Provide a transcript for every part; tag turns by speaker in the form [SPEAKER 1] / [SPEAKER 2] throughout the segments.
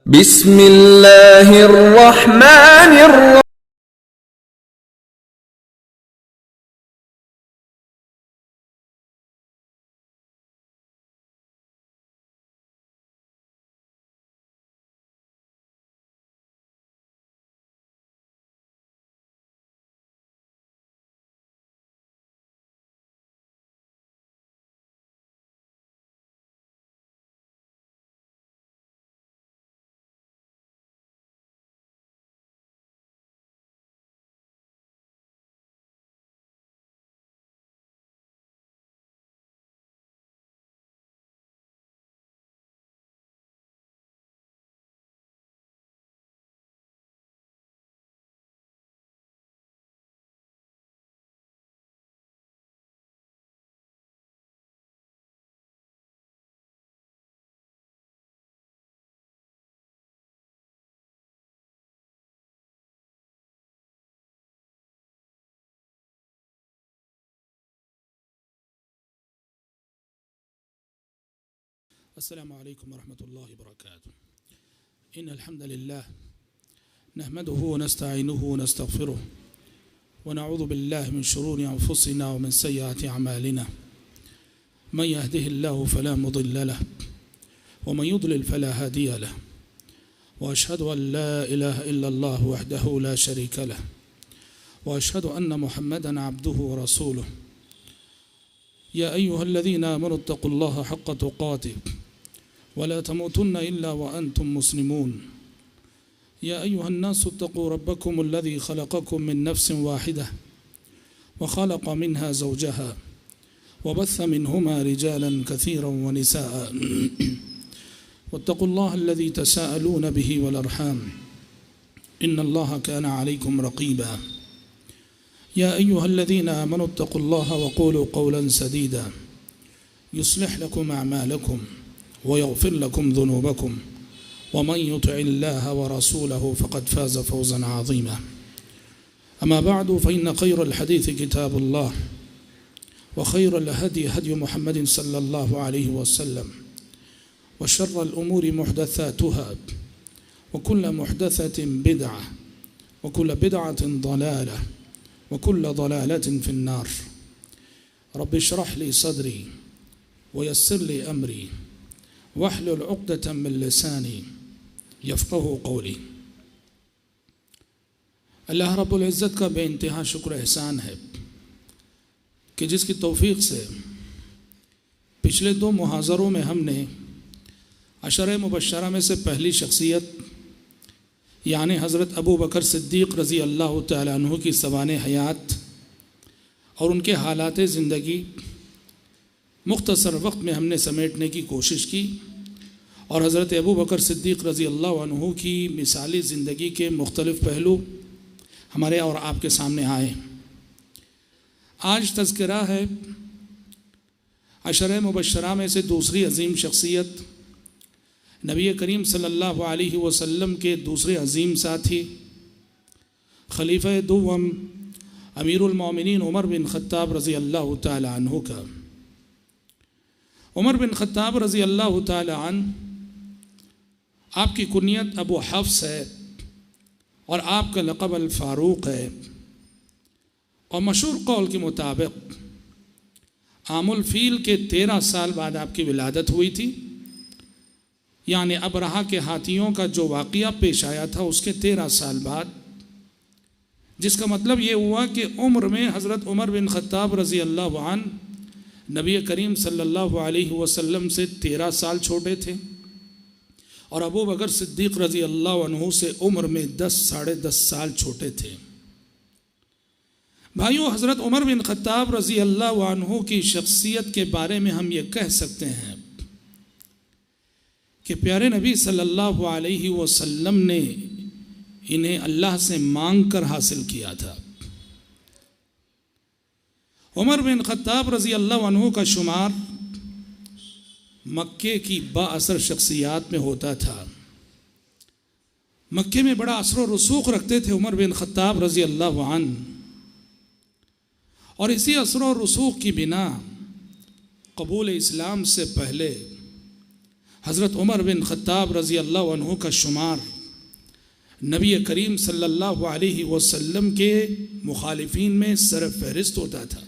[SPEAKER 1] बिस्मिल्लाहिर्रहमानिर्रहीम।
[SPEAKER 2] अस्सलामु अलैकुम वरहमतुल्लाहि वबरकातुहू। इन्नल हम्दुलिल्लाह नहमदुहु व नस्तईनुहु व नस्तगफिरुह व नऊज़ु बिल्लाहि मिन शुरूरि अनफुसिना व मिन सय्यिआति अमालिना। मन यहदिहिल्लाहु फला मुदिल्ल लहु व मन युद्लिल फला हादिय लहु व अशहदु अन ला इलाहा इल्लल्लाह वहदहु ला शरीका लहु व अशहदु अन्न मुहम्मदन अब्दुहु व रसूलुहु। या अय्युहल्लज़ीना आमनु इत्तक़ुल्लाह हक़्क़ तुक़ातिह वला तमूतुन्ना इल्ला व अंतुम मुस्लिमून। या अय्युहन्नासु इत्तक़ू रब्बकुमुल्लज़ी ख़लक़कुम मिन नफ्सिन वाहिदह व ख़लक़ मिन्हा ज़ौजहा व बस्स मिन्हुमा रिजालन कसीरन व निसाअ वत्तक़ुल्लाहल्लज़ी तसाअलून बिही वल अर्हाम इन्नल्लाह कान अलैकुम रक़ीबा। या अय्युहल्लज़ीना आमनु इत्तक़ुल्लाह व क़ूलू क़ौलन सदीदा युस्लिह लकुम अअमालकुम व यग़फ़िर लकुम ज़ुनूबकुम व मन युतिइल्लाह व रसूलहु फ़क़द फ़ाज़ फ़ौज़न अज़ीमा। अम्मा बअदु फ़इन्न ख़ैरल हदीस किताबुल्लाह व ख़ैरल हदी हदी मुहम्मदिन सल्लल्लाहु अलैहि वसल्लम व शर्रल उमूरि मुहदसातुहा व कुल्लु मुहदसतिन बिदअह व कुल्लु बिदअतिन ज़लालह व कुल्लु ज़लालतिन फ़िन्नार। रब्बि इश्रह ली सदरी व यस्सिर ली अमरी वहलुल उक़दतम मिन लिसानी यफ़क़हू क़ौली। अल्लाह रब्बुल इज़्ज़त का बेइंतहा शुक्र एहसान है कि जिसकी तौफ़ीक़ से पिछले दो मुहाज़रों में हमने अशर मुबश्शरा में से पहली शख्सियत यानी हज़रत अबू बकर सिद्दीक़ रज़ी अल्लाह तआला अन्हु की सवाने हयात और उनके हालात ज़िंदगी मुख्तसर वक्त में हमने समेटने की कोशिश की और हज़रत अबू बकर सिद्दीक़ रज़ी अल्लाह अन्हु की मिसाली ज़िंदगी के मुख्तलिफ़ पहलू हमारे और आपके सामने आए। आज तज़किरा है अशर मुबश्शरा में से दूसरी अज़ीम शख्सियत नबी करीम सल्लल्लाहु अलैहि वसल्लम के दूसरे अज़ीम साथी खलीफ़ा दुव्वम अमीरुल मोमिनीन उमर बिन ख़त्ताब रज़ी अल्लाह तआला अन्हु का। उमर बिन ख़त्ताब रज़ी अल्लाह तआला अन्हु आपकी कुनियत अबू हफ्स है और आपका लक़ब अल फ़ारूक है और मशहूर कौल के मुताबिक आमुल फ़ील के 13 साल बाद आपकी विलादत हुई थी, यानी अबरहा के हाथियों का जो वाक़या पेश आया था उसके 13 साल बाद, जिसका मतलब ये हुआ कि उम्र में हज़रत उमर बिन ख़त्ताब रज़ी अल्लाह अन्हु नबी करीम सल्लल्लाहु अलैहि वसल्लम से 13 साल छोटे थे और अबू बकर सिद्दीक़ रज़ी अल्लाह अन्हु से उम्र में 10 साढ़े 10 साल छोटे थे। भाइयों, हज़रत उमर बिन ख़त्ताब रज़ी अल्लाह अन्हु की शख्सियत के बारे में हम ये कह सकते हैं कि प्यारे नबी सल्लल्लाहु अलैहि वसल्लम ने इन्हें अल्लाह से मांग कर हासिल किया था। उमर बिन ख़त्ताब रज़ी अल्लाह अन्हु का शुमार मक्के की बाअसर शख्सियात में होता था। मक्के में बड़ा असर व रसूख रखते थे उमर बिन ख़त्ताब रज़ी अल्लाह अन्हु, और इसी असर व रसूख की बिना कबूल इस्लाम से पहले हज़रत उमर बिन ख़त्ताब रज़ी अल्लाह अन्हु का शुमार नबी करीम सल्लल्लाहु अलैहि वसल्लम के मुखालिफिन में सरफ़हरिस्त होता था।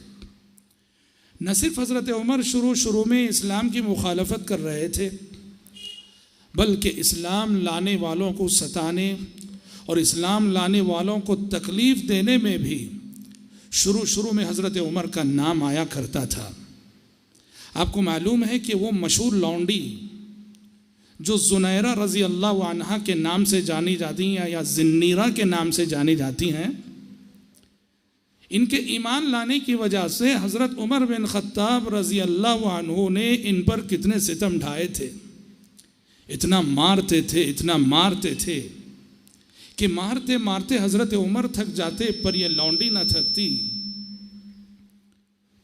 [SPEAKER 2] न सिर्फ हज़रत उमर शुरू में इस्लाम की मुखालफत कर रहे थे, बल्कि इस्लाम लाने वालों को सताने और इस्लाम लाने वालों को तकलीफ़ देने में भी शुरू में हज़रत उमर का नाम आया करता था। आपको मालूम है कि वो मशहूर लौंडी जो ज़ुनैरा रज़ी अल्लाह अन्हा के नाम से जानी जाती हैं या ज़िन्नीरा के नाम से जानी जाती हैं, इनके ईमान लाने की वजह से हज़रत उमर बिन ख़त्ताब रज़ी अल्लाह अन्हु ने इन पर कितने सितम ढाए थे। इतना मारते थे कि मारते मारते हज़रत उमर थक जाते, पर यह लौंडी ना थकती।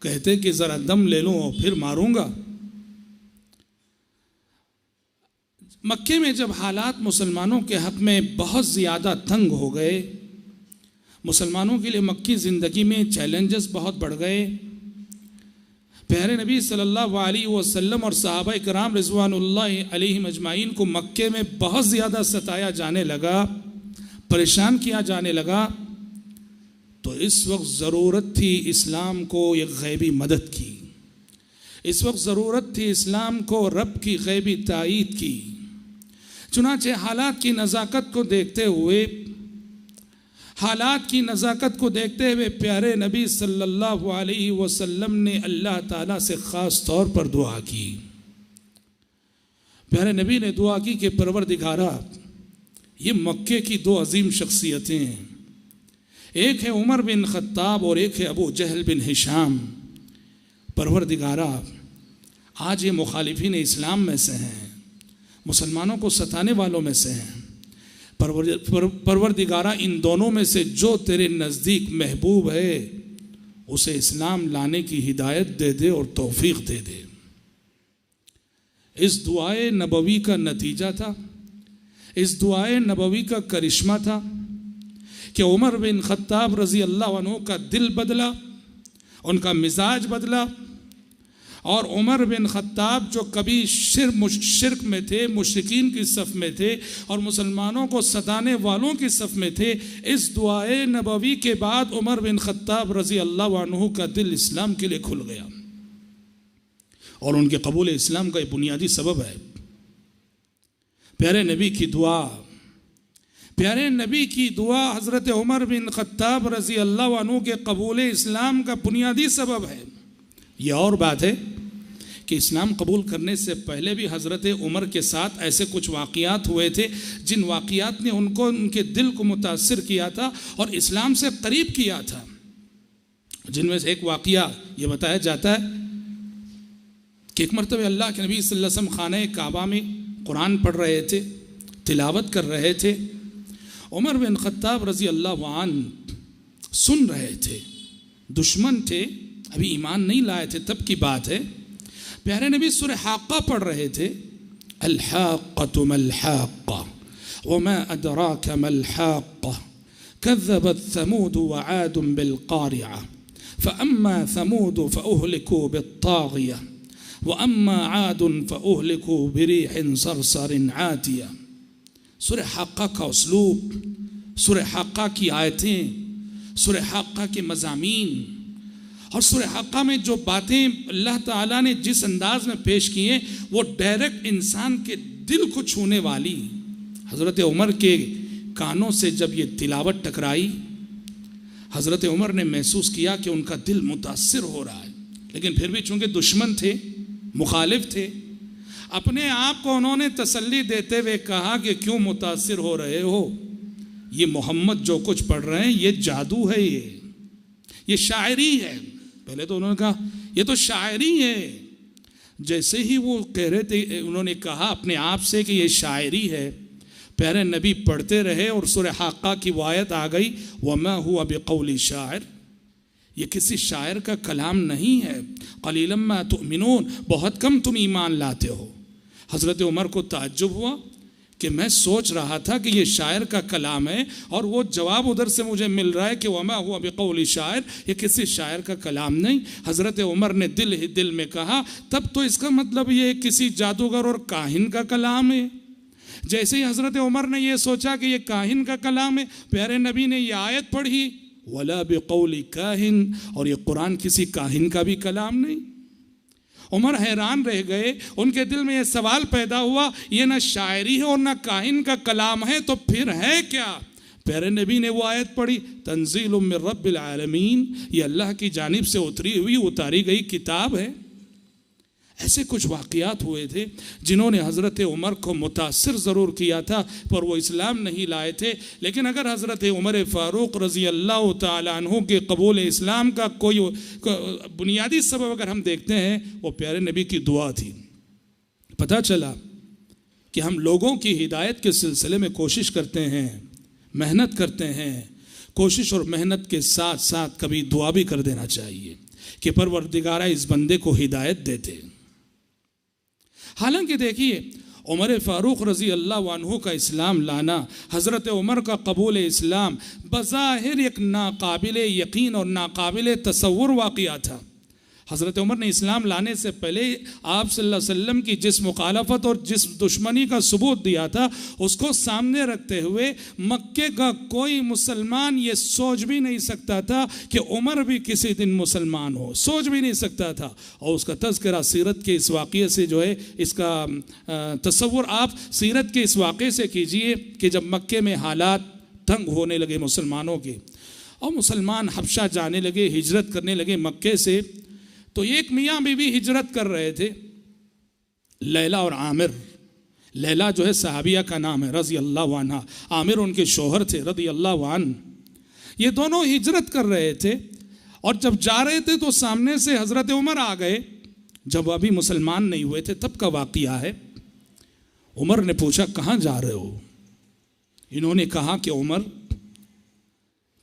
[SPEAKER 2] कहते कि ज़रा दम ले लो और फिर मारूंगा। मक्के में जब हालात मुसलमानों के हक़ में बहुत ज़्यादा तंग हो गए, मुसलमानों के लिए मक्की ज़िंदगी में चैलेंजेस बहुत बढ़ गए, प्यारे नबी सल्लल्लाहु अलैहि वसल्लम और सहाबा किराम रिज़वानुल्लाहि अलैहिम अजमाइन को मक्के में बहुत ज़्यादा सताया जाने लगा, परेशान किया जाने लगा। तो इस वक्त ज़रूरत थी इस्लाम को एक गैबी मदद की, इस वक्त ज़रूरत थी इस्लाम को रब की गैबी तायीद की। चुनांचे हालात की नज़ाकत को देखते हुए प्यारे नबी सल्लल्लाहु अलैहि वसल्लम ने अल्लाह ताला से ख़ास तौर पर दुआ की। प्यारे नबी ने दुआ की कि परवरदिगारा, ये मक्के की दो अजीम शख्सियतें हैं, एक है उमर बिन ख़त्ताब और एक है अबू जहल बिन हिशाम। परवरदिगारा, आज ये मुखालिफिन इस्लाम में से हैं, मुसलमानों को सताने वालों में से हैं। परवरदिगारा, इन दोनों में से जो तेरे नज़दीक महबूब है उसे इस्लाम लाने की हिदायत दे दे और तौफीक दे दे। इस दुआए नबवी का नतीजा था, इस दुआए नबवी का करिश्मा था कि उमर बिन ख़त्ताब रज़ी अल्लाह अन्हु का दिल बदला, उनका मिजाज बदला। और उमर बिन ख़त्ताब जो कभी शिर्क में थे, मुशरिकीन की सफ़ में थे और मुसलमानों को सताने वालों की सफ़ में थे, इस दुआए नबवी के बाद उमर बिन ख़त्ताब रज़ी अल्लाह अन्हु का दिल इस्लाम के लिए खुल गया और उनके कबूल इस्लाम का ये बुनियादी सबब है प्यारे नबी की दुआ। प्यारे नबी की दुआ हज़रत उमर बिन ख़त्ताब रज़ी अल्लाह अन्हु के कबूल इस्लाम का बुनियादी सबब है। यह और बात है कि इस्लाम कबूल करने से पहले भी हज़रत उमर के साथ ऐसे कुछ वाक़ियात हुए थे जिन वाक़ियात ने उनको, उनके दिल को मुतासिर किया था और इस्लाम से करीब किया था। जिनमें से एक वाक़िया ये बताया जाता है कि एक मरतबा अल्लाह के नबी सल्लल्लाहु अलैहि वसल्लम खाने काबा में कुरान पढ़ रहे थे, तिलावत कर रहे थे। उमर बिन ख़त्ताब रज़ी अल्लाह अन्हु सुन रहे थे, दुश्मन थे, अभी ईमान नहीं लाए थे, तब की बात है। प्यारे नबी सूरह हाक़ा पढ़ रहे थे, अल हाक़्क़तु मल हाक़्क़ा वमा अदराका मल हाक़्क़ा कज़्ज़बत समूद व आद बिल क़ारिआ फ़अम्मा समूद फ़अहलिकू बित्ताग़िया व अम्मा आद फ़अहलिकू बिरीहिन सरसरिन आतिया। सूरह हाक़ा का उसलूब, सूरह हाक़ा की आयतें, सूरह हाक़ा के मज़ामीन और सूरह हाक़ा में जो बातें अल्लाह ताला ने जिस अंदाज में पेश की हैं वो डायरेक्ट इंसान के दिल को छूने वाली। हज़रत उमर के कानों से जब ये तिलावत टकराई, हज़रत उमर ने महसूस किया कि उनका दिल मुतासिर हो रहा है, लेकिन फिर भी चूँकि दुश्मन थे, मुखालिफ थे, अपने आप को उन्होंने तसल्ली देते हुए कहा कि क्यों मुतासिर हो रहे हो, ये मोहम्मद जो कुछ पढ़ रहे हैं ये जादू है, ये शायरी है। पहले तो उन्होंने कहा ये तो शायरी है। जैसे ही वो कह रहे थे, उन्होंने कहा अपने आप से कि ये शायरी है, प्यारे नबी पढ़ते रहे और सूरह हाक़ा की आयत आ गई, वमा हुवा बिक़ौली शायर, ये किसी शायर का कलाम नहीं है। क़लीलन मा तुमिनून, बहुत कम तुम ईमान लाते हो। हज़रत उमर को ताज्जुब हुआ कि मैं सोच रहा था कि ये शायर का कलाम है और वो जवाब उधर से मुझे मिल रहा है कि वमा हुआ बिक़ौली शायर, ये किसी शायर का कलाम नहीं, हज़रत उमर ने दिल ही दिल में कहा, तब तो इसका मतलब ये किसी जादूगर और काहिन का कलाम है। जैसे ही हज़रत उमर ने ये सोचा कि ये काहिन का कलाम है, प्यारे नबी ने ये आयत पढ़ी, वला बिक़ौली काहिन, और ये कुरान किसी काहिन का भी कलाम नहीं। उमर हैरान रह गए, उनके दिल में ये सवाल पैदा हुआ, ये ना शायरी है और ना काहिन का कलाम है, तो फिर है क्या? प्यारे नबी ने वो आयत पढ़ी, तंज़ीलुम मिर रब्बिल आलमीन, ये अल्लाह की जानिब से उतारी गई किताब है। ऐसे कुछ वाक़यात हुए थे जिन्होंने हज़रत उमर को मुतासिर ज़रूर किया था, पर वो इस्लाम नहीं लाए थे। लेकिन अगर हज़रत उमर फ़ारूक रज़ी अल्लाह तआला अन्हु के कबूल इस्लाम का कोई बुनियादी सबब अगर हम देखते हैं, वो प्यारे नबी की दुआ थी। पता चला कि हम लोगों की हिदायत के सिलसिले में कोशिश करते हैं, मेहनत करते हैं, कोशिश और मेहनत के साथ साथ कभी दुआ भी कर देना चाहिए कि परवरदिगारा इस बंदे को हिदायत देते। हालांकि देखिए, उमर फ़ारूक रज़ी अल्लाह अन्हु का इस्लाम लाना, हज़रत उमर का कबूल इस्लाम बज़ाहिर एक नाकाबिल यकीन और नाकाबिल तसव्वुर वाक़या था। हज़रत उमर ने इस्लाम लाने से पहले आप सल्लल्लाहु अलैहि वसल्लम की जिस मुखालफत और जिस दुश्मनी का सबूत दिया था, उसको सामने रखते हुए मक्के का कोई मुसलमान ये सोच भी नहीं सकता था कि उमर भी किसी दिन मुसलमान हो, सोच भी नहीं सकता था। और उसका तज़किरा सीरत के इस वाक़े से जो है, इसका तसव्वुर आप सीरत के इस वाक़े से कीजिए कि जब मक्के में हालात तंग होने लगे मुसलमानों के और मुसलमान हबशा जाने लगे, हिजरत करने लगे मक्के से, तो एक मियाँ बीवी हिजरत कर रहे थे, लैला और आमिर। लैला जो है सहाबिया का नाम है रज़ी अल्लाह अन्हा, आमिर उनके शोहर थे रज़ी अल्लाह अन्हु। ये दोनों हिजरत कर रहे थे और जब जा रहे थे तो सामने से हज़रत उमर आ गए, जब अभी मुसलमान नहीं हुए थे, तब का वाक़या है। उमर ने पूछा, कहाँ जा रहे हो? इन्होंने कहा कि उमर,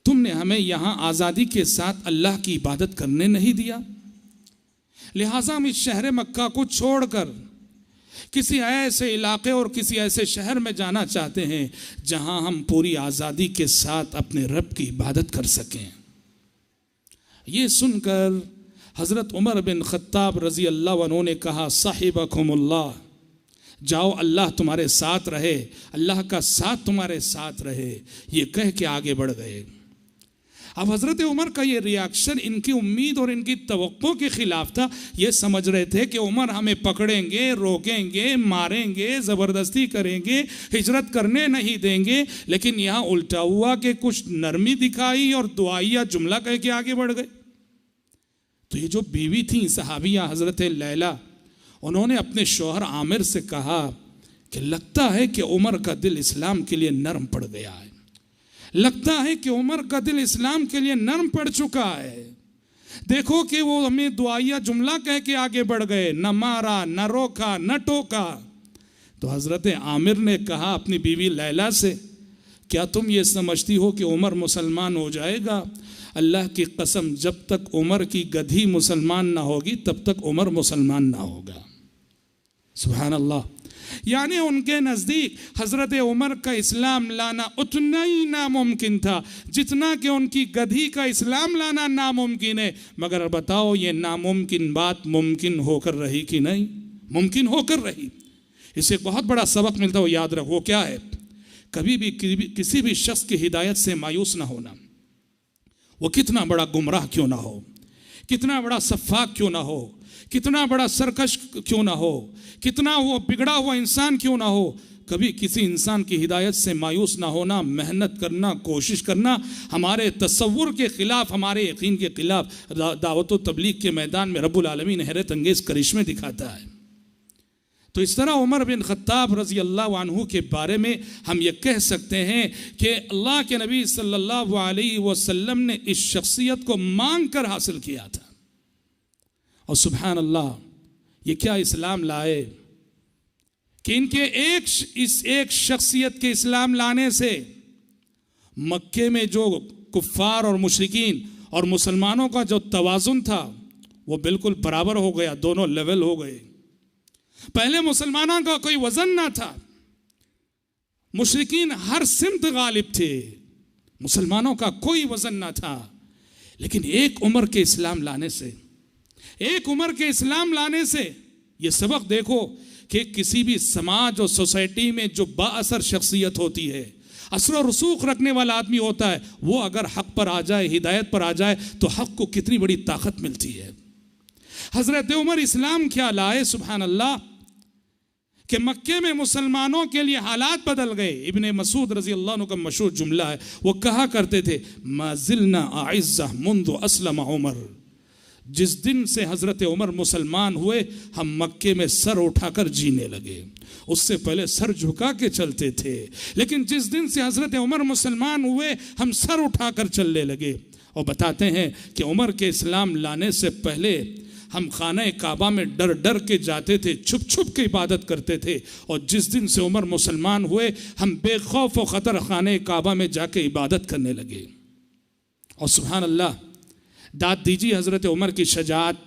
[SPEAKER 2] तुमने हमें यहाँ आज़ादी के साथ अल्लाह की इबादत करने नहीं दिया, लिहाजा हम इस शहर मक्का को छोड़कर किसी ऐसे इलाके और किसी ऐसे शहर में जाना चाहते हैं जहां हम पूरी आज़ादी के साथ अपने रब की इबादत कर सकें। ये सुनकर हज़रत उमर बिन ख़त्ताब रज़ी अल्लाह अन्हु ने कहा, साहिबकुमुल्लाह, जाओ अल्लाह तुम्हारे साथ रहे, अल्लाह का साथ तुम्हारे साथ रहे। ये कह के आगे बढ़ गए। अब हज़रत उमर का ये रिएक्शन इनकी उम्मीद और इनकी तवक्को के ख़िलाफ़ था। ये समझ रहे थे कि उमर हमें पकड़ेंगे, रोकेंगे, मारेंगे, ज़बरदस्ती करेंगे, हिजरत करने नहीं देंगे। लेकिन यहाँ उल्टा हुआ कि कुछ नरमी दिखाई और दुआइया जुमला कह के आगे बढ़ गए। तो ये जो बीवी थी सहाबिया हज़रत लैला, उन्होंने अपने शौहर आमिर से कहा कि लगता है कि उमर का दिल इस्लाम के लिए नरम पड़ गया है, लगता है कि उमर का दिल इस्लाम के लिए नरम पड़ चुका है। देखो कि वो हमें दुआइया जुमला कह के आगे बढ़ गए, न मारा, न रोका, न टोका। तो हज़रत आमिर ने कहा अपनी बीवी लैला से, क्या तुम ये समझती हो कि उमर मुसलमान हो जाएगा? अल्लाह की कसम, जब तक उमर की गधी मुसलमान ना होगी तब तक उमर मुसलमान ना होगा। सुभान अल्लाह। यानी उनके नज़दीक हज़रत उमर का इस्लाम लाना उतना ही नामुमकिन था जितना कि उनकी गधी का इस्लाम लाना नामुमकिन है। मगर बताओ, ये नामुमकिन बात मुमकिन होकर रही कि नहीं? मुमकिन होकर रही। इससे एक बहुत बड़ा सबक मिलता है, वो याद रखो। क्या है? कभी भी किसी भी शख्स की हिदायत से मायूस ना होना। वो कितना बड़ा गुमराह क्यों ना हो, कितना बड़ा सफ़ाक क्यों ना हो, कितना बड़ा सरकश क्यों ना हो, कितना वो बिगड़ा हुआ इंसान क्यों ना हो, कभी किसी इंसान की हिदायत से मायूस ना होना, मेहनत करना, कोशिश करना हमारे तसव्वुर के ख़िलाफ़, हमारे यकीन के ख़िलाफ़। दावत व तबलीग के मैदान में रब्बुल आलमीन हैरत अंगेज़ करिश्मे दिखाता है। तो इस तरह उमर बिन ख़त्ताब रज़ी अल्लाह अन्हु के बारे में हम ये कह सकते हैं कि अल्लाह के नबी सल्लल्लाहु अलैहि वसल्लम ने इस शख्सियत को मांग कर हासिल किया था। और सुभान अल्लाह, ये क्या इस्लाम लाए कि इनके इस एक शख्सियत के इस्लाम लाने से मक्के में जो कुफ़ार और मुशरिकीन और मुसलमानों का जो तवाज़ुन था वो बिल्कुल बराबर हो गया, दोनों लेवल हो गए। पहले मुसलमानों का कोई वज़न ना था, मुशरिकीन हर सिमत गालिब थे, मुसलमानों का कोई वजन ना था। लेकिन एक उम्र के इस्लाम लाने से, एक उम्र के इस्लाम लाने से ये सबक देखो कि किसी भी समाज और सोसाइटी में जो बाअसर शख्सियत होती है, असर और रसूख रखने वाला आदमी होता है, वो अगर हक पर आ जाए, हिदायत पर आ जाए, तो हक को कितनी बड़ी ताकत मिलती है। हजरत उमर इस्लाम क्या लाए, सुभान अल्लाह, कि मक्के में मुसलमानों के लिए हालात बदल गए। इब्ने मसूद रजी अल्लाह अन्हु का मशहूर जुमला है, वो कहा करते थे, माजिलना आइज़्ज़ा मुंदु अस्लम उमर, जिस दिन से हजरत उमर मुसलमान हुए हम मक्के में सर उठाकर जीने लगे। उससे पहले सर झुका के चलते थे, लेकिन जिस दिन से हजरत उमर मुसलमान हुए हम सर उठाकर चलने लगे। और बताते हैं कि उमर के इस्लाम लाने से पहले हम खाने काबा में डर डर के जाते थे, छुप छुप के इबादत करते थे। और जिस दिन से उमर मुसलमान हुए हम बेखौफ व ख़तर खाने काबा में जाके इबादत करने लगे। और सुभान अल्लाह, दाद दीजिए हज़रत उमर की शजाअत,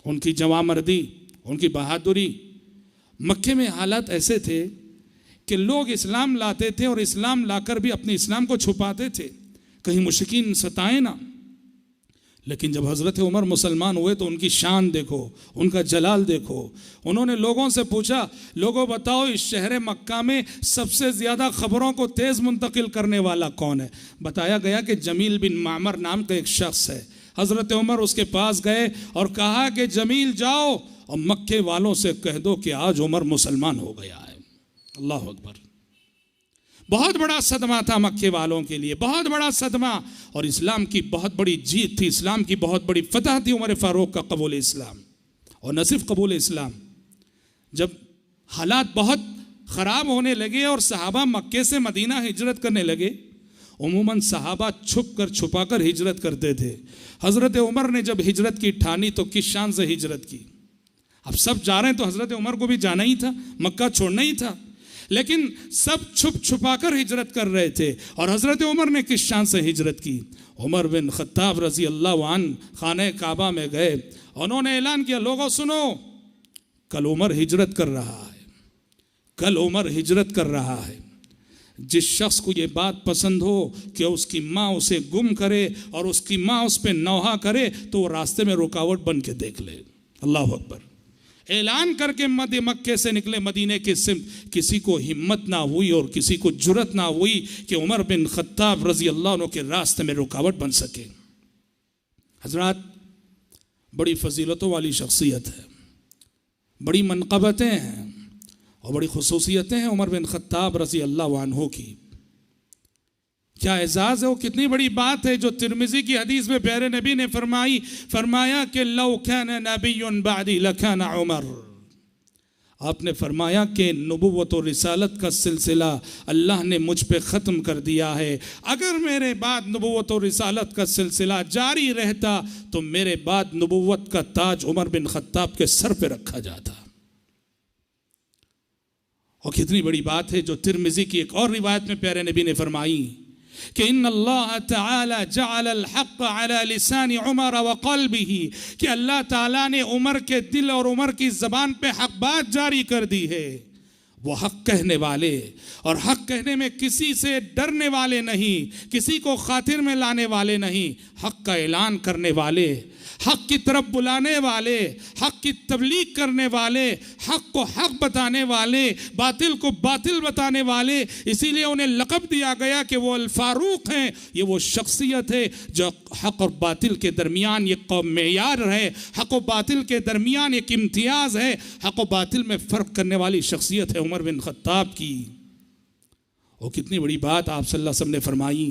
[SPEAKER 2] उनकी जवामर्दी, उनकी बहादुरी। मक्के में हालात ऐसे थे कि लोग इस्लाम लाते थे और इस्लाम लाकर भी अपने इस्लाम को छुपाते थे, कहीं मुशरिकीन सताए ना। लेकिन जब हज़रत उमर मुसलमान हुए तो उनकी शान देखो, उनका जलाल देखो। उन्होंने लोगों से पूछा, लोगों बताओ इस शहर मक्का में सबसे ज़्यादा ख़बरों को तेज़ मुंतकिल करने वाला कौन है? बताया गया कि जमील बिन मामर नाम का एक शख्स है। हज़रत उमर उसके पास गए और कहा कि जमील जाओ और मक्के वालों से कह दो कि आज उमर मुसलमान हो गया है। अल्लाह अकबर। बहुत बड़ा सदमा था मक्के वालों के लिए, बहुत बड़ा सदमा। और इस्लाम की बहुत बड़ी जीत थी, इस्लाम की बहुत बड़ी फतह थी उमर फारूक का कबूल इस्लाम। और न सिर्फ कबूल इस्लाम, जब हालात बहुत ख़राब होने लगे और सहाबा मक्के से मदीना हिजरत करने लगे, उमूमन सहाबा छुप कर छुपा कर हिजरत करते थे। हज़रत उमर ने जब हिजरत की ठानी तो किस शान से हिजरत की? अब सब जा रहे हैं तो हज़रत उमर को भी जाना ही था, मक्का छोड़ना ही था। लेकिन सब छुप छुपा कर हिजरत कर रहे थे। और हज़रत उमर ने किस शान से हिजरत की? उमर बिन खत्ताब रज़ी अल्लाह अन्हु खाने काबा में गए, उन्होंने ऐलान किया, लोगों सुनो, कल उमर हिजरत कर रहा है, कल उमर हिजरत कर रहा है। जिस शख्स को ये बात पसंद हो कि उसकी माँ उसे गुम करे और उसकी माँ उस पर नौहा करे, तो वो रास्ते में रुकावट बन के देख ले। अल्लाह अकबर। ऐलान करके मक्के से निकले मदीने के सिमत। किसी को हिम्मत ना हुई और किसी को जुरत ना हुई कि उमर बिन खत्ताब रजी अल्लाह अन्हु के रास्ते में रुकावट बन सके। हजरात, बड़ी फजीलतों वाली शख्सियत है, बड़ी मनक़बतें हैं और बड़ी खुसूसियतें हैं उमर बिन खत्ताब रजी अल्लाह अन्हु की। क्या एजाज़ है, वो कितनी बड़ी बात है जो तिरमिज़ी की हदीस में प्यारे नबी ने फरमाया कि लौ काना नबियुन बादी लकाना उमर। आपने फरमाया कि नबुव्वत और रिसालत का सिलसिला अल्लाह ने मुझ पे ख़त्म कर दिया है। अगर मेरे बाद नबुव्वत और रिसालत का सिलसिला जारी रहता तो मेरे बाद नबुव्वत का ताज उमर बिन खत्ताब के सर पे रखा जाता। और कितनी बड़ी बात है जो तिरमिज़ी की एक और रिवायत में प्यारे नबी ने फरमाई कि इन्नल्लाह तआला जअल अल-हक़ अला लिसानी उमर व क़ल्बिही, कि अल्लाह ताला ने उमर के दिल और उमर की ज़बान पे हक़ बात जारी कर दी है। वो हक़ कहने वाले, और हक़ कहने में किसी से डरने वाले नहीं, किसी को खातिर में लाने वाले नहीं, हक़ का ऐलान करने वाले, हक़ की तरफ बुलाने वाले, हक़ की तबलीग करने वाले, हक़ को हक़ बताने वाले, बातिल को बातिल बताने वाले। इसीलिए उन्हें लक़ब दिया गया कि वो अल फारूक हैं। ये वो शख्सियत है जो हक़ और बातिल के दरमियान एक मेयार है, हक़ और बातिल के दरमियान एक इम्तियाज़ है, हक़ और बातिल में फ़र्क करने वाली शख्सियत है उमर बिन खत्ताब की। और कितनी बड़ी बात आप सल्लल्लाहु अलैहि वसल्लम ने फरमाई,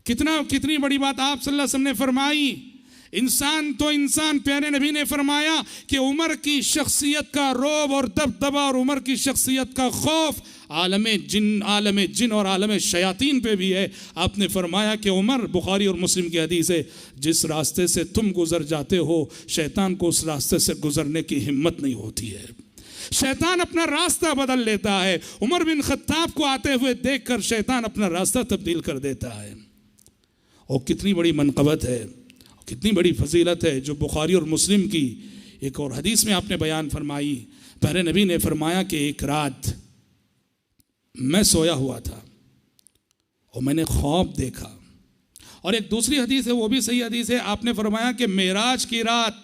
[SPEAKER 2] कितनी बड़ी बात आप सल्लल्लाहु अलैहि वसल्लम ने फरमाई। इंसान तो इंसान, प्यारे नबी ने फरमाया कि उमर की शख्सियत का रोब और दबदबा और उमर की शख्सियत का खौफ आलम जिन और आलम शयातीन पे भी है। आपने फरमाया कि उमर, बुखारी और मुस्लिम की हदीस है, जिस रास्ते से तुम गुजर जाते हो शैतान को उस रास्ते से गुजरने की हिम्मत नहीं होती है, शैतान अपना रास्ता बदल लेता है। उमर बिन खत्ताब को आते हुए देखकर शैतान अपना रास्ता तब्दील कर देता है। और कितनी बड़ी मनक़बत है, कितनी बड़ी फजीलत है जो बुखारी और मुस्लिम की एक और हदीस में आपने बयान फरमाई। प्यारे नबी ने फरमाया कि एक रात मैं सोया हुआ था और मैंने ख्वाब देखा। और एक दूसरी हदीस है, वो भी सही हदीस है, आपने फरमाया कि मेराज की रात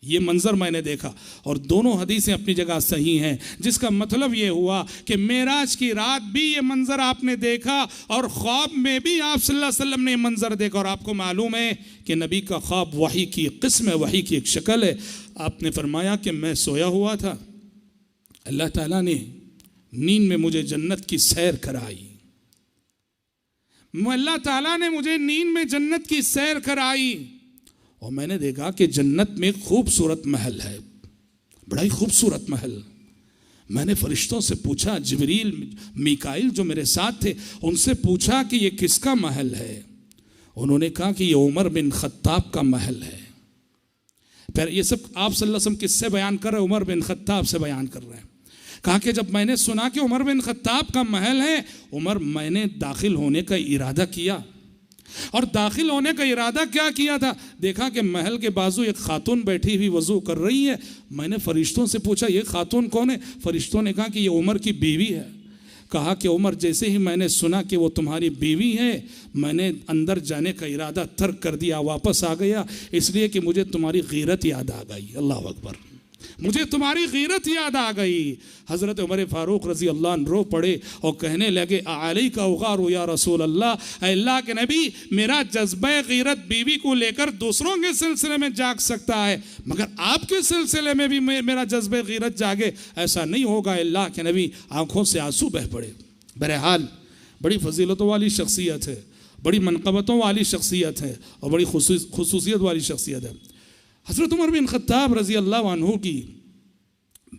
[SPEAKER 2] ये मंजर मैंने देखा। और दोनों हदीसें अपनी जगह सही हैं, जिसका मतलब ये हुआ कि मेराज की रात भी ये मंजर आपने देखा और ख्वाब में भी आप सल्लल्लाहु अलैहि वसल्लम ने ये मंजर देखा। और आपको मालूम है कि नबी का ख्वाब वही की किस्म है, वही की एक शक्ल है। आपने फरमाया कि मैं सोया हुआ था, अल्लाह ताला ने नींद में मुझे जन्नत की सैर कराई। अल्लाह ताला ने मुझे नींद में जन्नत की सैर कराई और मैंने देखा कि जन्नत में खूबसूरत महल है, बड़ा ही खूबसूरत महल। मैंने फरिश्तों से पूछा, जिब्रील मीकाइल जो मेरे साथ थे उनसे पूछा कि ये किसका महल है। उन्होंने कहा कि ये उमर बिन खत्ताब का महल है। फिर ये सब आप सल्लल्लाहु अलैहि वसल्लम किससे बयान कर रहे हैं? उमर बिन खत्ताब से बयान कर रहे हैं। कहा कि जब मैंने सुना कि उमर बिन खत्ताब का महल है, उमर मैंने दाखिल होने का इरादा किया। और दाखिल होने का इरादा क्या किया था? देखा कि महल के बाजू एक खातून बैठी हुई वजू कर रही है। मैंने फरिश्तों से पूछा ये खातून कौन है? फरिश्तों ने कहा कि ये उमर की बीवी है। कहा कि उमर, जैसे ही मैंने सुना कि वो तुम्हारी बीवी है, मैंने अंदर जाने का इरादा तर्क कर दिया, वापस आ गया, इसलिए कि मुझे तुम्हारी गीरत याद आ गई। अल्लाह अकबर, मुझे तुम्हारी गीरत याद आ गई। हज़रत उमर फारूक रजी अल्लाह अन्हु रो पड़े और कहने लगे, अलैका उगारु या रसूल अल्लाह, अल्लाह के नबी, मेरा जज्बा गीरत बीवी को लेकर दूसरों के सिलसिले में जाग सकता है, मगर आपके सिलसिले में भी मेरा जज्बा गीरत जागे, ऐसा नहीं होगा। अल्लाह के नबी आंखों से आंसू बह पड़े। बहरहाल बड़ी फजीलतों वाली शख्सियत है, बड़ी मनक़बतों वाली शख्सियत है और बड़ी खुसूसियत वाली शख्सियत है। हज़रत उमर बिन खत्ताब रज़ी अल्लाह अन्हु की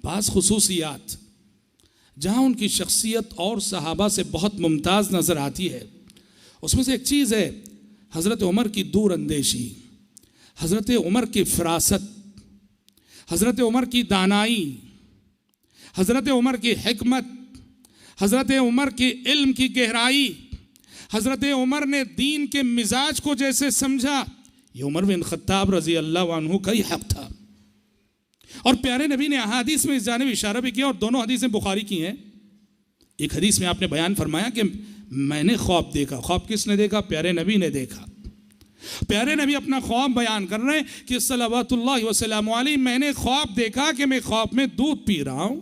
[SPEAKER 2] बाज़ खुसूसियात जहाँ उनकी शख्सियत और सहाबा से बहुत मुमताज़ नज़र आती है, उसमें से एक चीज़ है हज़रत उमर की दूर अंदेशी, हज़रत उमर की फ़रासत, हज़रत उमर की दानाई, हज़रत उमर की हिकमत, हज़रत उमर की इल्म की गहराई। हज़रत उमर ने दीन के मिजाज को जैसे समझा, ये उमर बिन खत्ताब रजी अल्लाह अन्हु का ही हक था। और प्यारे नबी ने अहादीस में इस जानिब इशारा भी किया और दोनों हदीसें बुखारी की हैं। एक हदीस में आपने बयान फरमाया कि मैंने ख्वाब देखा। ख्वाब किसने देखा? प्यारे नबी ने देखा। प्यारे नबी अपना ख्वाब बयान कर रहे हैं कि सल्लल्लाहु अलैहि वसल्लम, मैंने ख्वाब देखा कि मैं ख्वाब में दूध पी रहा हूँ।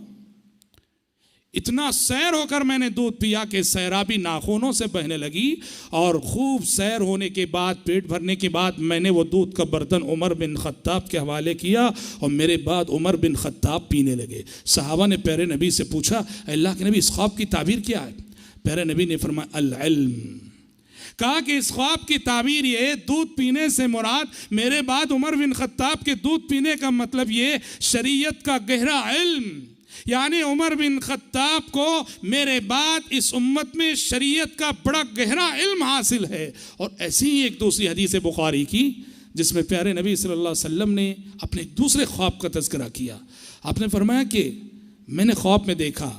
[SPEAKER 2] इतना सैर होकर मैंने दूध पिया कि सैराबी नाखूनों से बहने लगी और खूब सैर होने के बाद, पेट भरने के बाद, मैंने वो दूध का बर्तन उमर बिन खत्ताब के हवाले किया और मेरे बाद उमर बिन खत्ताब पीने लगे। सहाबा ने प्यारे नबी से पूछा, अल्लाह के नबी इस ख्वाब की ताबीर क्या है? प्यारे नबी ने फरमाया अल इल्म। कहा कि इस ख्वाब की ताबीर ये, दूध पीने से मुराद मेरे बाद उमर बिन खत्ताब के दूध पीने का मतलब ये शरीयत का गहरा इल्म, यानी उमर बिन खत्ताब को मेरे बाद इस उम्मत में शरीयत का बड़ा गहरा इल्म हासिल है। और ऐसी ही एक दूसरी हदीस बुखारी की जिसमें प्यारे नबी सल्लल्लाहु अलैहि वसल्लम ने अपने दूसरे ख्वाब का तज़किरा किया। आपने फरमाया कि मैंने ख्वाब में देखा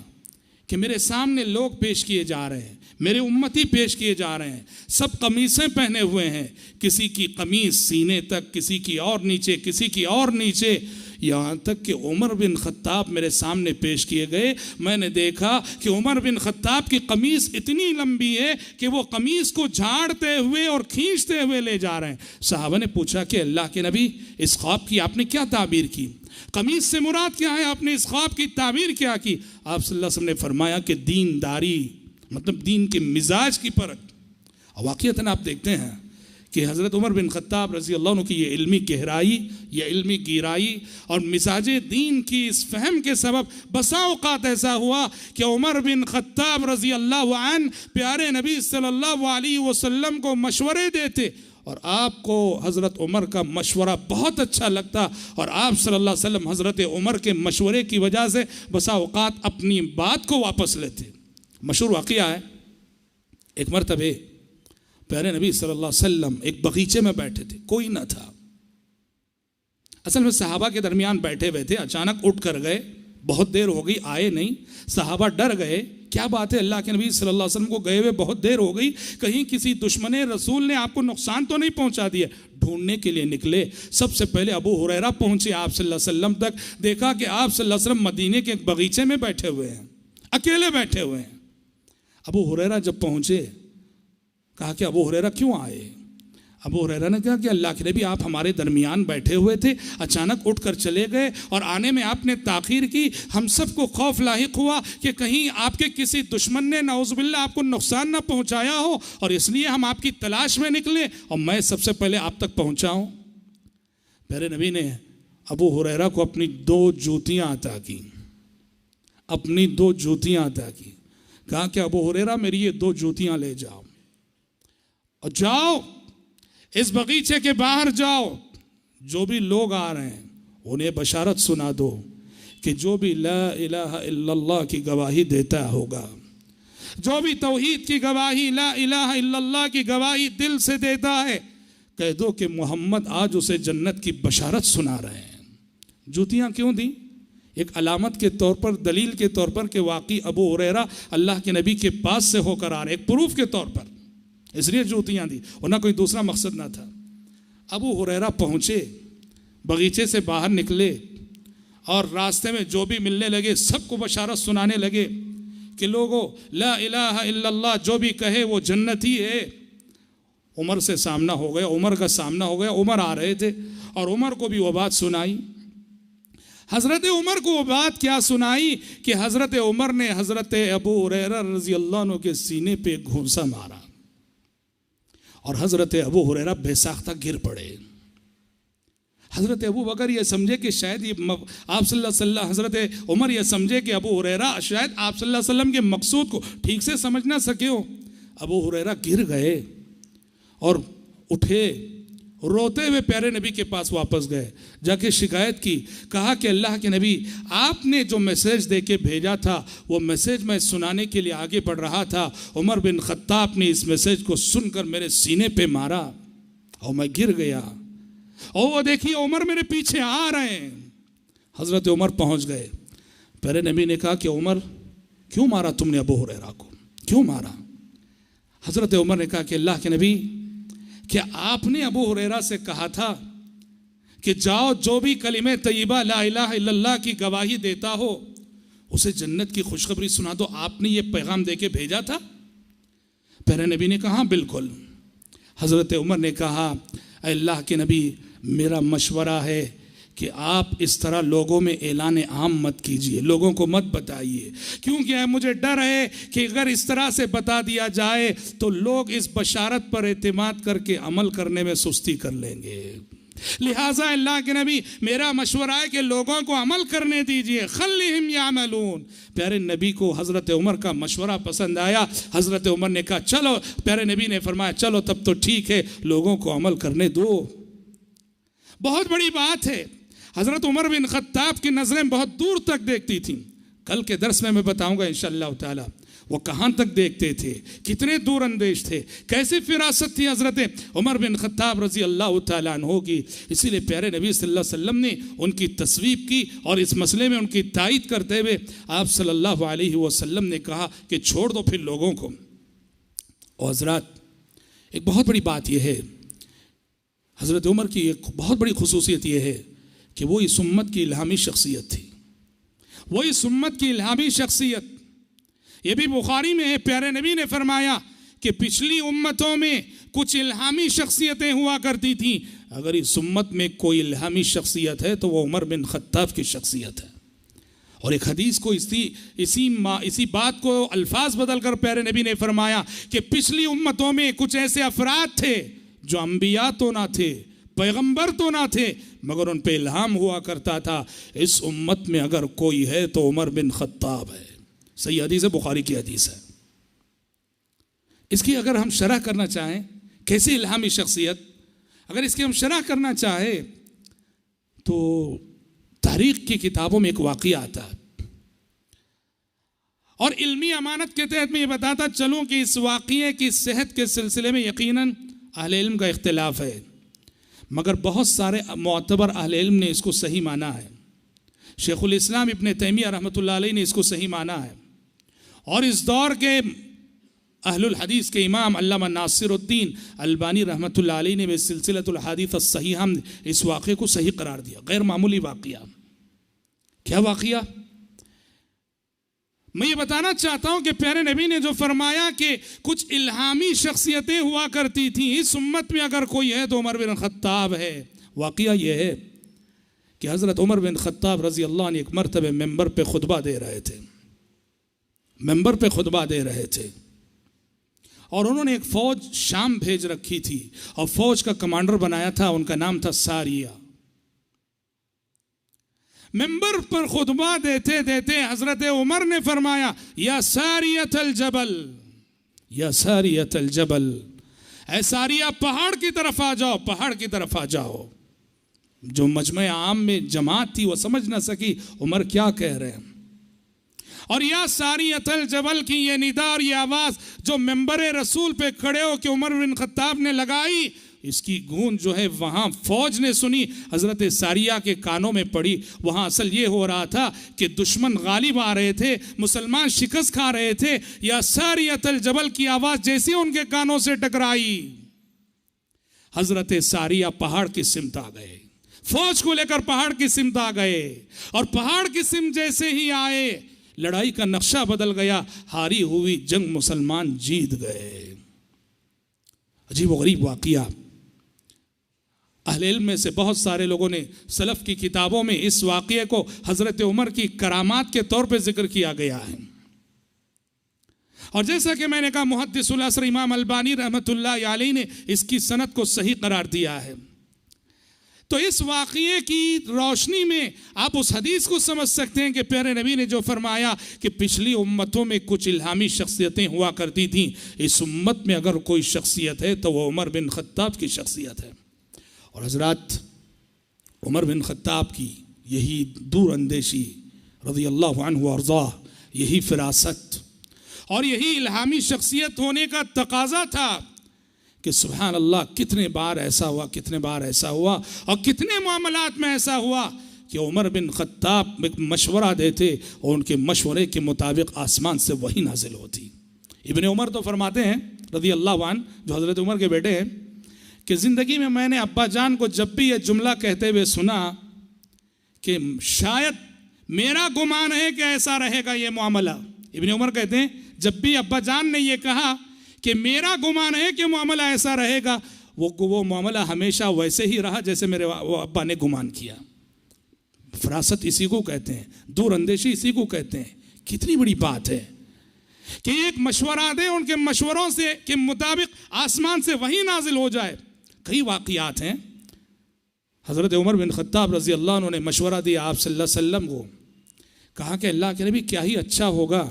[SPEAKER 2] कि मेरे सामने लोग पेश किए जा रहे हैं, मेरे उम्मती पेश किए जा रहे हैं, सब कमीज़ें पहने हुए हैं, किसी की कमीज़ सीने तक, किसी की और नीचे, किसी की और नीचे, यहाँ तक कि उमर बिन खत्ताब मेरे सामने पेश किए गए। मैंने देखा कि उमर बिन खत्ताब की कमीज़ इतनी लंबी है कि वो कमीज़ को झाड़ते हुए और खींचते हुए ले जा रहे हैं। साहबा ने पूछा कि अल्लाह के नबी, इस ख्वाब की आपने क्या ताबीर की? कमीज़ से मुराद क्या है? आपने इस ख्वाब की ताबीर क्या की? आप सल्लल्लाहु अलैहि वसल्लम ने फरमाया कि दीनदारी, मतलब दीन के मिजाज की परख। और वाक़ईतन आप देखते हैं कि हज़रत उमर बिन खत्ताब रज़ी अल्लाह अन्हु की ये इल्मी गहराई, ये इल्मी गिराई और मिजाज दीन की इस फहम के सबब बसा औक़ात ऐसा हुआ कि उमर बिन खत्ताब रज़ी अल्लाह अन्हु प्यारे नबी सल्लल्लाहु अलैहि वसल्लम को मशवरे देते और आपको हज़रत उमर का मशवरा बहुत अच्छा लगता और आप सल्लल्लाहु अलैहि वसल्लम हज़रत उमर के मशवरे की वजह से बसा औक़ात अपनी बात को वापस लेते। मशहूर वाक़या है, एक मरतबे प्यारे नबी सल्लल्लाहु अलैहि वसल्लम एक बगीचे में बैठे थे, कोई ना था। असल में सहाबा के दरमियान बैठे हुए थे, अचानक उठ कर गए, बहुत देर हो गई, आए नहीं। सहाबा डर गए, क्या बात है, अल्लाह के नबी सल्लल्लाहु अलैहि वसल्लम को गए हुए बहुत देर हो गई, कहीं किसी दुश्मन रसूल ने आपको नुकसान तो नहीं पहुंचा दिया। ढूंढने के लिए निकले। सबसे पहले अबू हुरैरा पहुंचे आप सल्लल्लाहु अलैहि वसल्लम तक, देखा कि आप सल्लल्लाहु अलैहि वसल्लम मदीने के एक बगीचे में बैठे हुए हैं, अकेले बैठे हुए हैं। अबू हुरैरा जब पहुँचे, कहा कि अबू हुरैरा क्यों आए? अबू हुरैरा ने कहा कि अल्लाह के नबी, आप हमारे दरमियान बैठे हुए थे, अचानक उठकर चले गए और आने में आपने ताख़ीर की। हम सबको खौफ लाहिक हुआ कि कहीं आपके किसी दुश्मन ने नाउज़ुबिल्लाह आपको नुकसान ना पहुंचाया हो, और इसलिए हम आपकी तलाश में निकले और मैं सबसे पहले आप तक पहुंचा हूं। प्यारे नबी ने अबू हुरैरा को अपनी 2 जूतियां अता की, अपनी 2 जूतियां अता की। कहा कि अबू हुरैरा, मेरी ये 2 जूतियां ले जाओ और जाओ इस बगीचे के बाहर जाओ, जो भी लोग आ रहे हैं उन्हें बशारत सुना दो कि जो भी ला इलाहा इल्लल्लाह की गवाही देता होगा, जो भी तौहीद की गवाही, ला इलाहा इल्लल्लाह की गवाही दिल से देता है, कह दो कि मोहम्मद आज उसे जन्नत की बशारत सुना रहे हैं। जूतियां क्यों दी? एक अलामत के तौर पर, दलील के तौर पर कि वाकई अबू हुरैरा अल्लाह के नबी के पास से होकर आ रहे, एक प्रूफ के तौर पर, इसलिए जूतियां दी, वरना कोई दूसरा मकसद ना था। अबू हुरैरा पहुंचे, बगीचे से बाहर निकले और रास्ते में जो भी मिलने लगे सबको बशारत सुनाने लगे कि लोगों, ला इलाहा इल्लल्लाह जो भी कहे वो जन्नती है। उमर से सामना हो गया, उमर का सामना हो गया, उमर आ रहे थे और उमर को भी वो बात सुनाई। हज़रत उमर को वो बात क्या सुनाई कि हज़रत उमर ने हज़रत अबू हुरैरा रज़ी अल्लाह अन्हु के सीने पे घूंसा मारा और हज़रत अबू हुरैरा बेसाख्ता गिर पड़े। हज़रत अबू बकर ये समझे कि शायद ये आप सल्लल्लाहु अलैहि वसल्लम, हज़रत उमर ये समझे कि अबू हुरैरा शायद आप सल्लल्लाहु अलैहि वसल्लम के मकसूद को ठीक से समझ ना सके हो। अबू हुरैरा गिर गए और उठे, रोते हुए प्यारे नबी के पास वापस गए, जाके शिकायत की, कहा कि अल्लाह के नबी, आपने जो मैसेज दे के भेजा था वो मैसेज मैं सुनाने के लिए आगे बढ़ रहा था, उमर बिन खत्ताब ने इस मैसेज को सुनकर मेरे सीने पे मारा और मैं गिर गया, और वो देखिए उमर मेरे पीछे आ रहे हैं। हज़रत उमर पहुंच गए। प्यारे नबी ने कहा कि उमर, क्यों मारा तुमने अबू हुरैरा को, क्यों मारा? हज़रत उमर ने कहा कि अल्लाह के नबी, क्या आपने अबू हुरैरा से कहा था कि जाओ जो भी कलिमे तय्यबा ला इलाहा इल्लल्लाह की गवाही देता हो उसे जन्नत की खुशखबरी सुना दो, आपने ये पैगाम देके भेजा था? प्यारे नबी ने कहा बिल्कुल। हज़रत उमर ने कहा, अल्लाह के नबी, मेरा मशवरा है कि आप इस तरह लोगों में ऐलान आम मत कीजिए, लोगों को मत बताइए, क्योंकि मुझे डर है कि अगर इस तरह से बता दिया जाए तो लोग इस बशारत पर एतमाद करके अमल करने में सुस्ती कर लेंगे। लिहाजा अल्लाह के नबी, मेरा मशवरा है कि लोगों को अमल करने दीजिए, खल्लिहिम यामलून। प्यारे नबी को हज़रत उमर का मशवरा पसंद आया। हज़रत उमर ने कहा चलो, प्यारे नबी ने फरमाया चलो तब तो ठीक है, लोगों को अमल करने दो। बहुत बड़ी बात है। हज़रत उमर बिन खत्ताब की नज़रें बहुत दूर तक देखती थीं। कल के दर्स में मैं बताऊंगा इंशाअल्लाह ताला वो कहाँ तक देखते थे, कितने दूर अंदेश थे, कैसी फिरासत थी हज़रत उमर बिन खत्ताब रज़ी अल्लाह ताला अन्हु की। इसीलिए प्यारे नबी सल्लल्लाहु अलैहि वसल्लम ने उनकी तस्वीब की और इस मसले में उनकी तायीद करते हुए आप सल्लल्लाहु अलैहि वसल्लम ने कहा कि छोड़ दो फिर लोगों को। और हज़रात, एक बहुत बड़ी बात यह है, हज़रत उमर की एक बहुत बड़ी खुसूसियत यह है कि वो इस उम्मत की इल्हामी शख्सियत थी, वो इस उम्मत की इल्हामी शख्सियत। ये भी बुखारी में है, प्यारे नबी ने फरमाया कि पिछली उम्मतों में कुछ इल्हामी शख्सियतें हुआ करती थी, अगर इस उम्मत में कोई इल्हामी शख्सियत है तो वो उमर बिन खत्ताब की शख्सियत है। और एक हदीस को इसी बात को अल्फाज बदल कर प्यारे नबी ने फरमाया कि पिछली उम्मतों में कुछ ऐसे अफराद थे जो अंबिया तो ना थे, पैगंबर तो ना थे, मगर उन पे इल्हाम हुआ करता था। इस उम्मत में अगर कोई है तो उमर बिन खत्ताब है। सही हदीस है, बुखारी की हदीस है। इसकी अगर हम शरह करना चाहें, कैसी इल्हामी शख्सियत, अगर इसकी हम शरह करना चाहें तो तारीख की किताबों में एक वाक़या आता है और इल्मी अमानत के तहत मैं ये बताता चलूँ कि इस वाक़ये की सेहत के सिलसिले में यकीनन अहले इल्म का इख्तिलाफ है, मगर बहुत सारे मोअतबर अहले इल्म ने इसको सही माना है। शेखुल इस्लाम इब्ने तैमिया रहमतुल्लाह अलैह ने इसको सही माना है और इस दौर के अहलुल हदीस के इमाम अल्लामा नासिरुद्दीन अल्बानी रहमतुल्लाह अलैह ने सिलसिलतुल हदीस अस्सहीहा में इस वाक़े को सही करार दिया। गैर मामूली वाक़या। क्या वाक़या? मैं ये बताना चाहता हूं कि प्यारे नबी ने जो फरमाया कि कुछ इल्हामी शख्सियतें हुआ करती थी, इस उम्मत में अगर कोई है तो उमर बिन खत्ताब है। वाक़या ये है कि हज़रत उमर बिन खत्ताब रज़ी अल्लाह ने एक मरतबे मेंबर पे खुतबा दे रहे थे, मेंबर पे खुतबा दे रहे थे, और उन्होंने एक फ़ौज शाम भेज रखी थी और फ़ौज का कमांडर बनाया था, उनका नाम था सारिया। मेंबर पर खुतबा देते देते हजरत उमर ने फरमाया, या सारियतल जबल, या सारियतल जबल, ऐ सारिया पहाड़ की तरफ आ जाओ, पहाड़ की तरफ आ जाओ। जो मजमे आम में जमात थी वो समझ ना सकी उमर क्या कह रहे हैं। और या सारियतल जबल की ये निदा और ये आवाज़ जो मेंबर रसूल पे खड़े हो कि उमर बिन खत्ताब ने लगाई, इसकी गूंज जो है वहाँ फौज ने सुनी, हज़रत सारिया के कानों में पड़ी। वहाँ असल ये हो रहा था कि दुश्मन गालिब आ रहे थे, मुसलमान शिकस्त खा रहे थे। या सारियतल जबल की आवाज़ जैसे उनके कानों से टकराई, हज़रत सारिया पहाड़ की सिमत आ गए, फौज को लेकर पहाड़ की सिमत आ गए। और पहाड़ की सिमत जैसे ही आए, लड़ाई का नक्शा बदल गया, हारी हुई जंग मुसलमान जीत गए। अजीब व गरीब वाक़िया। अहले इल्म में से बहुत सारे लोगों ने सलफ़ की किताबों में इस वाक़ये को हज़रत उमर की करामात के तौर पे जिक्र किया गया है। और जैसा कि मैंने कहा, मुहद्दिसुल असर इमाम अलबानी रहमतुल्लाह अलैहि ने इसकी सनद को सही करार दिया है। तो इस वाक़ये की रोशनी में आप उस हदीस को समझ सकते हैं कि प्यारे नबी ने जो फरमाया कि पिछली उम्मतों में कुछ इल्हामी शख्सियतें हुआ करती थीं, इस उम्मत में अगर कोई शख्सियत है तो वह उमर बिन खत्ताब की शख्सियत है। और हज़रत उमर बिन खत्ताब की यही दूर अंदेशी रज़ियल्लाहु अन्हु अर्ज़ा, यही फिरासत और यही इल्हामी शख्सियत होने का तकाज़ा था कि सुभान अल्लाह, कितने बार ऐसा हुआ, कितने बार ऐसा हुआ और कितने मामलात में ऐसा हुआ कि उमर बिन खत्ताब एक मशवरा देते और उनके मशवरे के मुताबिक आसमान से वही नाजिल होती। इब्ने उमर तो फरमाते हैं रज़ियल्लाहु अन्हु, जो हज़रत उमर के बेटे हैं, कि ज़िंदगी में मैंने अब्बा जान को जब भी ये जुमला कहते हुए सुना कि शायद मेरा गुमान है कि ऐसा रहेगा ये मामला। इब्ने उमर कहते हैं जब भी अब्बा जान ने ये कहा कि मेरा गुमान है कि मामला ऐसा रहेगा, वो मामला हमेशा वैसे ही रहा जैसे मेरे वो अब्बा ने गुमान किया। फरासत इसी को कहते हैं, दूर अंदेशी इसी को कहते हैं। कितनी बड़ी बात है कि एक मशवरा दे, उनके मशवरों से के मुताबिक आसमान से वही नाजिल हो जाए। कई वाक़ियात हैं। हज़रत उमर बिन खत्ताब रज़ी अल्लाह अन्हु ने मशवरा दिया आप सल्लल्लाहु अलैहि वसल्लम को, कहा कि अल्लाह के नबी क्या ही अच्छा होगा,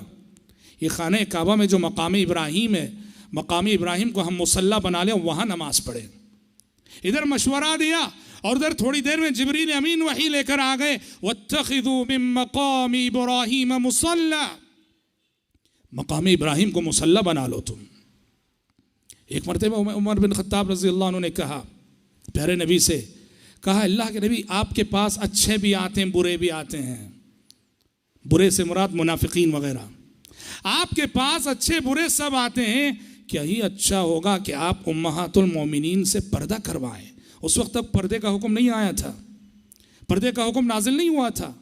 [SPEAKER 2] ये खाने काबा में जो मकाम इब्राहीम है, मकाम इब्राहीम को हम मुसल्ला बना लें, वहाँ नमाज पढ़ें। इधर मशवरा दिया और उधर थोड़ी देर में जिब्रील अमीन वही लेकर आ गए, वत्तखिज़ू मिन मकाम इब्राहीम मुसल्ला, मकाम इब्राहीम को मुसल्ला बना लो तुम। एक मरतबा उमर बिन खत्ताब रज़ी अल्लाह अन्हु ने कहा, प्यारे नबी से कहा, अल्लाह के नबी आपके पास अच्छे भी आते हैं, बुरे भी आते हैं, बुरे से मुराद मुनाफिकीन वगैरह, आपके पास अच्छे बुरे सब आते हैं, क्या ही अच्छा होगा कि आप उम्महातुल मोमिनीन से पर्दा करवाएं। उस वक्त तक पर्दे का हुक्म नहीं आया था, पर्दे का हुक्म नाजिल नहीं हुआ था।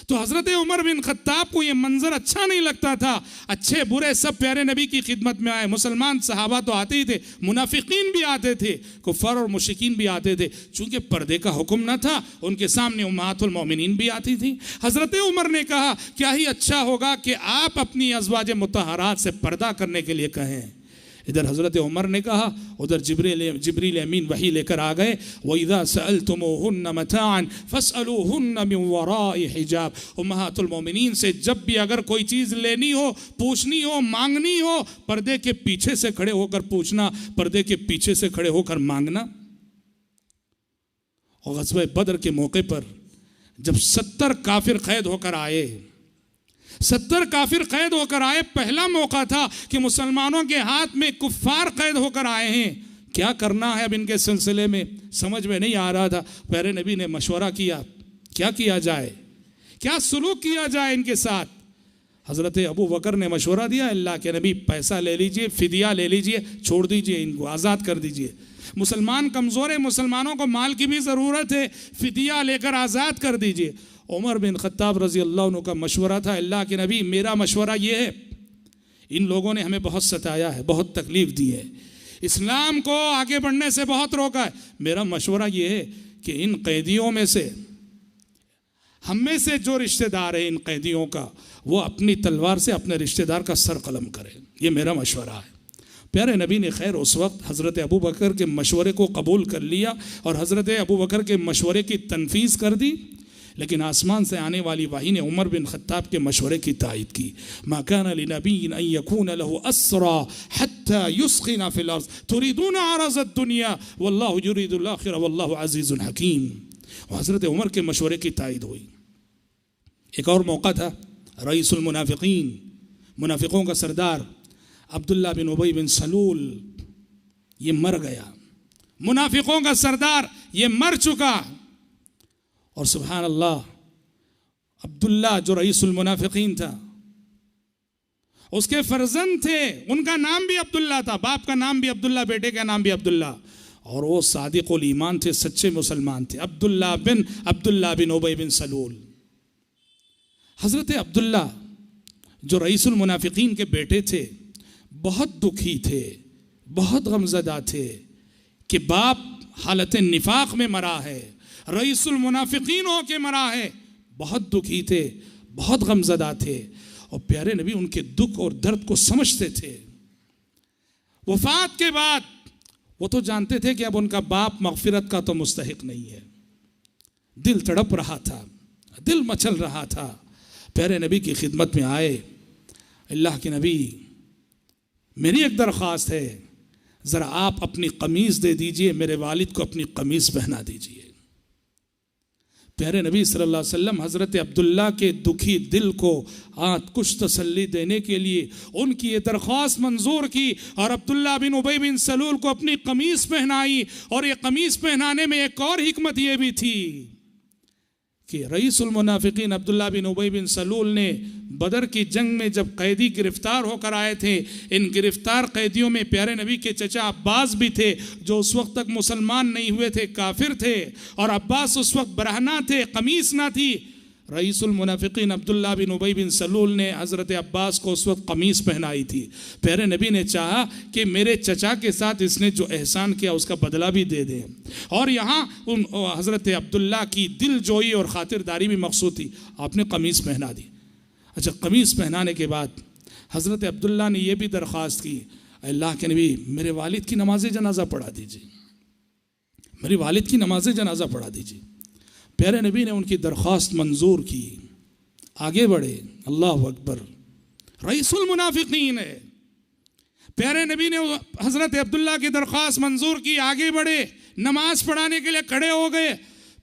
[SPEAKER 2] तो हज़रत उमर बिन खत्ताब को ये मंजर अच्छा नहीं लगता था, अच्छे बुरे सब प्यारे नबी की खिदमत में आए। मुसलमान सहाबा तो आते ही थे, मुनाफिकीन भी आते थे, कुफार और मुशरिकीन भी आते थे। चूंकि पर्दे का हुक्म न था, उनके सामने उम्महातुल मोमिनीन भी आती थी। हज़रत उमर ने कहा क्या ही अच्छा होगा कि आप अपनी अज़वाज मुतहरात से पर्दा करने के लिए कहें। इधर हज़रत उमर ने कहा, उधर जिब्रील अमीन वही लेकर आ गए, वइज़ा सअल्तुमूहुन्ना मताअन फस्अलूहुन्ना मिन वराइ हिजाब। उम्महातुल मोमिनीन से जब भी अगर कोई चीज़ लेनी हो, पूछनी हो, मांगनी हो, पर्दे के पीछे से खड़े होकर पूछना, पर्दे के पीछे से खड़े होकर मांगना। और ग़ज़वे बदर के मौके पर जब 70 काफिर कैद होकर आए, 70 काफिर कैद होकर आए, पहला मौका था कि मुसलमानों के हाथ में कुफ्फार कैद होकर आए हैं, क्या करना है अब इनके सिलसिले में समझ में नहीं आ रहा था। प्यारे नबी ने मशवरा किया क्या किया जाए, क्या सुलूक किया जाए इनके साथ। हज़रत अबू बकर ने मशवरा दिया, अल्लाह के नबी पैसा ले लीजिए, फिदिया ले लीजिए, छोड़ दीजिए, इनको आज़ाद कर दीजिए। मुसलमान कमज़ोर है, मुसलमानों को माल की भी ज़रूरत है, फिदिया लेकर आज़ाद कर दीजिए। उमर बिन ख़त्ताब रज़ी अल्लाह अन्हु का मशवरा था, अल्लाह के नबी मेरा मशवरा ये है, इन लोगों ने हमें बहुत सताया है, बहुत तकलीफ़ दी है, इस्लाम को आगे बढ़ने से बहुत रोका है। मेरा मशवरा ये है कि इन कैदियों में से, हम में से जो रिश्तेदार है इन कैदियों का, वो अपनी तलवार से अपने रिश्तेदार का सर कलम करे। ये मेरा मशवरा है। प्यारे नबी ने खैर उस वक्त हज़रत अबू बकर के मशवरे को कबूल कर लिया और हज़रत अबू बकर के मशवरे की तनफीज़ कर दी। लेकिन आसमान से आने वाली वही ने उमर बिन ख़त्ताब के मशवरे की तायद की। मा कान लिनबिय्यिन अन यकून लहु अस्रा हत्ता युस्खिना फिल अर्ज़ तुरीदून अरज़ दुनिया वल्लाहु युरीदुल आखिरा वल्लाहु अज़ीज़ुन हकीम। हज़रत उमर के मशवरे की तायद हुई। एक और मौका था, रईसुल मुनाफिकीन, मुनाफिकों का सरदार अब्दुल्ला बिन उबई बिन सलूल, ये मर गया। मुनाफिकों का सरदार ये मर चुका। और सुभान अल्लाह, अब्दुल्ला जो रईसुल मुनाफिकीन था, उसके फर्जंद थे, उनका नाम भी अब्दुल्ला था, बाप का नाम भी अब्दुल्ला, बेटे का नाम भी अब्दुल्ला, और वो सादिकुल ईमान थे, सच्चे मुसलमान थे, अब्दुल्ला बिन उबई बिन सलूल। हज़रत अब्दुल्ला जो रईसुल मुनाफिकीन के बेटे थे, बहुत दुखी थे, बहुत गमज़दा थे कि बाप हालत निफाक में मरा है, रईसुल मुनाफिकीन होके मरा है। बहुत दुखी थे, बहुत गमज़दा थे, और प्यारे नबी उनके दुख और दर्द को समझते थे। वफ़ात के बाद वो तो जानते थे कि अब उनका बाप मग़फ़िरत का तो मुस्तहिक नहीं है। दिल तड़प रहा था, दिल मचल रहा था। प्यारे नबी की खिदमत में आए, अल्लाह के नबी मेरी एक दरख्वास्त है, ज़रा आप अपनी कमीज़ दे दीजिए, मेरे वालिद को अपनी कमीज़ पहना दीजिए। प्यारे नबी सल्लल्लाहु अलैहि वसल्लम हज़रत अब्दुल्ला के दुखी दिल को कुछ तसल्ली देने के लिए उनकी ये दरख्वास्त मंजूर की और अब्दुल्ला बिन उबई बिन सलूल को अपनी कमीज़ पहनाई। और ये कमीज़ पहनाने में एक और हिकमत ये भी थी कि रईसुल मुनाफिकीन अब्दुल्ला बिन उबई बिन सलूल ने बदर की जंग में जब कैदी गिरफ्तार होकर आए थे, इन गिरफ्तार कैदियों में प्यारे नबी के चचा अब्बास भी थे, जो उस वक्त तक मुसलमान नहीं हुए थे, काफिर थे, और अब्बास उस वक्त बरहना थे, कमीज़ ना थी। रईसुल मुनाफिकीन अब्दुल्ला बिन उबई बिन सलूल ने हज़रत अब्बास को उस वक्त कमीज़ पहनाई थी। प्यारे नबी ने चाहा कि मेरे चचा के साथ इसने जो एहसान किया उसका बदला भी दे दें, और यहाँ उन हज़रत अब्दुल्ला की दिल जोई और ख़ातिरदारी भी मकसूद थी। आपने कमीज़ पहना दी। अच्छा, कमीज़ पहनाने के बाद हज़रत अब्दुल्ला ने यह भी दरख्वास्त की, अल्लाह के नबी मेरे वालिद की नमाज जनाजा पढ़ा दीजिए, मेरे वालिद की नमाज जनाजा पढ़ा दीजिए। प्यारे नबी ने उनकी दरख्वास्त मंजूर की, आगे बढ़े। अल्लाह अकबर, रईसुल मुनाफिकीन है। प्यारे नबी ने हज़रत अब्दुल्ला की दरख्वास्त मंजूर की, आगे बढ़े, नमाज पढ़ाने के लिए खड़े हो गए।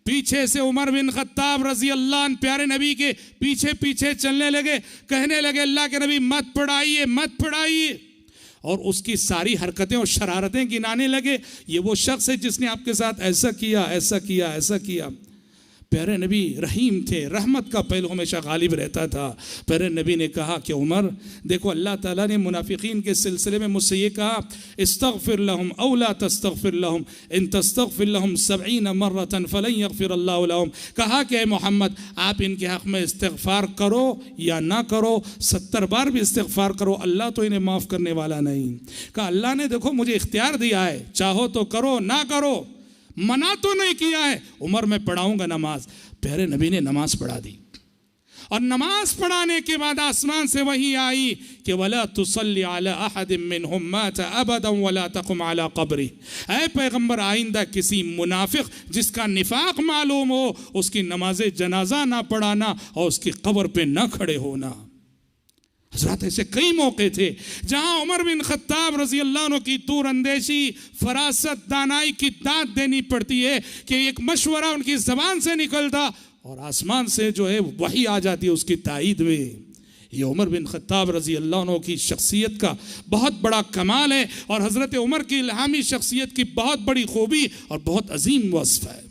[SPEAKER 2] पीछे से उमर बिन ख़त्ताब रज़ी अल्लाह अन्हु प्यारे नबी के पीछे पीछे चलने लगे, कहने लगे अल्लाह के नबी मत पढ़ाइए, मत पढ़ाइए। और उसकी सारी हरकतें और शरारतें गिनाने लगे, ये वो शख्स है जिसने आपके साथ ऐसा किया, ऐसा किया, ऐसा किया। प्यारे नबी रहीम थे, रहमत का पहलू हमेशा गालिब रहता था। प्यारे नबी ने कहा कि उमर देखो, अल्लाह ताला ने मुनाफिकीन के सिलसिले में मुझसे ये कहा, इस्तग़फिर लहुम औ ला तस्तग़फिर लहुम इन तस्तग़फिर लहुम 70 मर्रतन फलन यग़फिर अल्लाहु लहुम। कहा कि मोहम्मद आप इनके हक़ में इस्तिग़फ़ार करो या ना करो, 70 बार भी इस्तिग़फ़ार करो, अल्लाह तो इन्हें माफ़ करने वाला नहीं। कहा अल्लाह ने देखो मुझे इख्तियार दिया है, चाहो तो करो, ना करो, मना तो नहीं किया है। उमर मैं पढ़ाऊंगा नमाज। प्यारे नबी ने नमाज पढ़ा दी, और नमाज पढ़ाने के बाद आसमान से वही आई कि वला तुसल्ली अला अहदिम मिनहुम माता अबदन वला तक़ुम अला क़ब्री। ऐ पैगंबर, आइंदा किसी मुनाफिक जिसका निफाक मालूम हो उसकी नमाज जनाजा ना पढ़ाना और उसकी कब्र पे ना खड़े होना। हज़रत ऐसे कई मौके थे जहां उमर बिन ख़त्ताब रज़ी अल्लाह अन्हु की दूर अंदेशी, फरासत, दानाई की दाद देनी पड़ती है कि एक मशवरा उनकी ज़बान से निकलता और आसमान से जो है वही आ जाती है उसकी तायीद में। ये उमर बिन ख़त्ताब रज़ी अल्लाह अन्हु की शख्सियत का बहुत बड़ा कमाल है, और हज़रत उमर की इल्हामी शख्सियत की बहुत बड़ी खूबी और बहुत अजीम वस्फ़ है।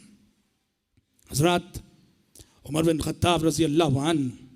[SPEAKER 2] हज़रत उमर बिन ख़त्ताब रज़ी अल्लाह अन्हु